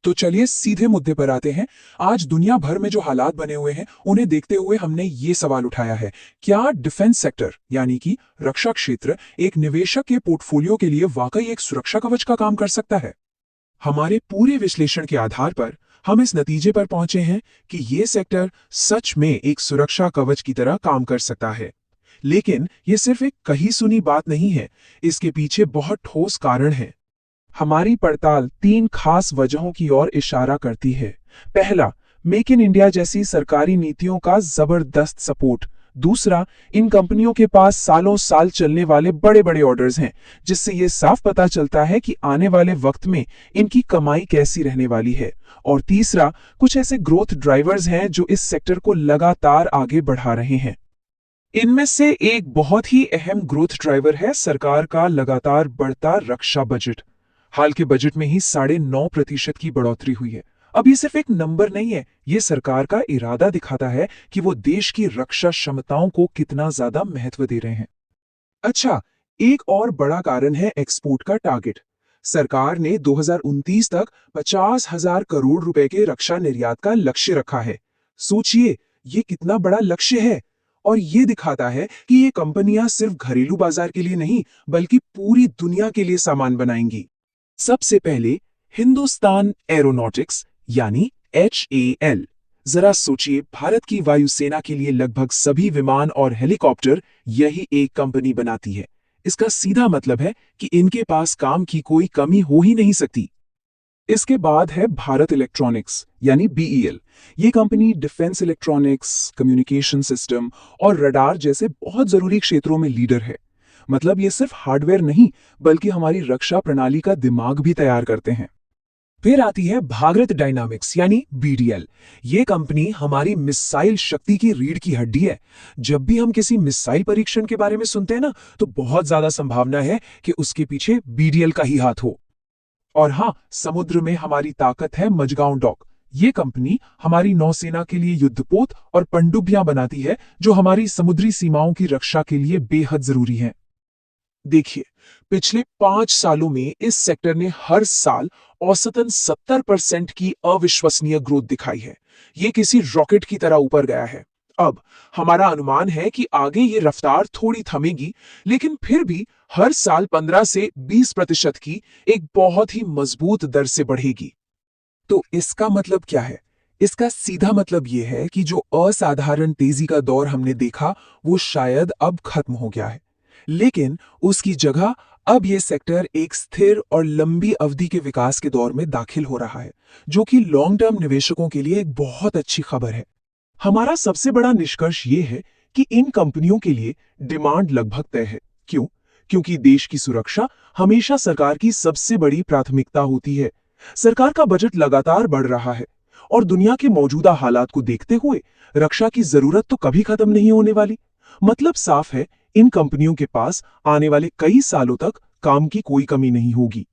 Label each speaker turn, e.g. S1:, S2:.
S1: तो चलिए सीधे मुद्दे पर आते हैं। आज दुनिया भर में जो हालात बने हुए हैं उन्हें देखते हुए हमने ये सवाल उठाया है, क्या डिफेंस सेक्टर यानी कि रक्षा क्षेत्र एक निवेशक के पोर्टफोलियो के लिए वाकई एक सुरक्षा कवच का काम कर सकता है? हमारे पूरे विश्लेषण के आधार पर हम इस नतीजे पर पहुंचे हैं कि ये सेक्टर सच में एक सुरक्षा कवच की तरह काम कर सकता है। लेकिन ये सिर्फ एक कही सुनी बात नहीं है, इसके पीछे बहुत ठोस कारण है। हमारी पड़ताल 3 खास वजहों की ओर इशारा करती है। पहला, मेक इन इंडिया जैसी सरकारी नीतियों का जबरदस्त सपोर्ट। दूसरा, इन कंपनियों के पास सालों साल चलने वाले बड़े बड़े ऑर्डर्स हैं, जिससे ये साफ पता चलता है कि आने वाले वक्त में इनकी कमाई कैसी रहने वाली है। और तीसरा, कुछ ऐसे ग्रोथ ड्राइवर्स हैं जो इस सेक्टर को लगातार आगे बढ़ा रहे हैं। इनमें से एक बहुत ही अहम ग्रोथ ड्राइवर है सरकार का लगातार बढ़ता रक्षा बजट। हाल के बजट में ही 9.5% की बढ़ोतरी हुई है। अब ये सिर्फ एक नंबर नहीं है, ये सरकार का इरादा दिखाता है कि वो देश की रक्षा क्षमताओं को कितना ज्यादा महत्व दे रहे हैं। अच्छा, एक और बड़ा कारण है एक्सपोर्ट का टारगेट। सरकार ने 2029 तक 50,000 करोड़ रुपए के रक्षा निर्यात का लक्ष्य रखा है। सोचिए, ये कितना बड़ा लक्ष्य है। और ये दिखाता है कि ये कंपनियां सिर्फ घरेलू बाजार के लिए नहीं, बल्कि पूरी दुनिया के लिए सामान बनाएंगी। सबसे पहले हिंदुस्तान एरोनॉटिक्स यानी HAL। जरा सोचिए, भारत की वायुसेना के लिए लगभग सभी विमान और हेलीकॉप्टर यही एक कंपनी बनाती है। इसका सीधा मतलब है कि इनके पास काम की कोई कमी हो ही नहीं सकती। इसके बाद है भारत इलेक्ट्रॉनिक्स यानी BEL। ये company defence electronics, communication system और रडार जैसे बहुत जरूरी क्षेत्रों में लीडर है। मतलब ये सिर्फ हार्डवेयर नहीं, बल्कि हमारी रक्षा प्रणाली का दिमाग भी तैयार करते हैं। फिर आती है भारत डायनामिक्स यानी BDL। ये कंपनी हमारी मिसाइल शक्ति की रीढ़ की हड्डी है। जब भी हम किसी मिसाइल परीक्षण के बारे में सुनते हैं ना, तो बहुत ज्यादा संभावना है कि उसके पीछे BDL का ही हाथ हो। और हाँ, समुद्र में हमारी ताकत है मझगांव डॉक। ये कंपनी हमारी नौसेना के लिए युद्धपोत और पनडुब्बियां बनाती है, जो हमारी समुद्री सीमाओं की रक्षा के लिए बेहद जरूरी हैं। देखिए, पिछले 5 सालों में इस सेक्टर ने हर साल औसतन 70% की अविश्वसनीय ग्रोथ दिखाई है। ये किसी रॉकेट की तरह ऊपर गया है। अब हमारा अनुमान है कि आगे ये रफ्तार थोड़ी थमेगी, लेकिन फिर भी हर साल 15 से 20% की एक बहुत ही मजबूत दर से बढ़ेगी। तो इसका मतलब क्या है? इसका सीधा मतलब यह है कि जो असाधारण तेजी का दौर हमने देखा, वो शायद अब खत्म हो गया है। लेकिन उसकी जगह अब यह सेक्टर एक स्थिर और लंबी अवधि के विकास के दौर में दाखिल हो रहा है, जो कि लॉन्ग टर्म निवेशकों के लिए एक बहुत अच्छी खबर है। हमारा सबसे बड़ा निष्कर्ष यह है कि इन कंपनियों के लिए डिमांड लगभग तय है। क्यों? क्योंकि देश की सुरक्षा हमेशा सरकार की सबसे बड़ी प्राथमिकता होती है। सरकार का बजट लगातार बढ़ रहा है और दुनिया के मौजूदा हालात को देखते हुए रक्षा की जरूरत तो कभी खत्म नहीं होने वाली। मतलब साफ है, इन कंपनियों के पास आने वाले कई सालों तक काम की कोई कमी नहीं होगी।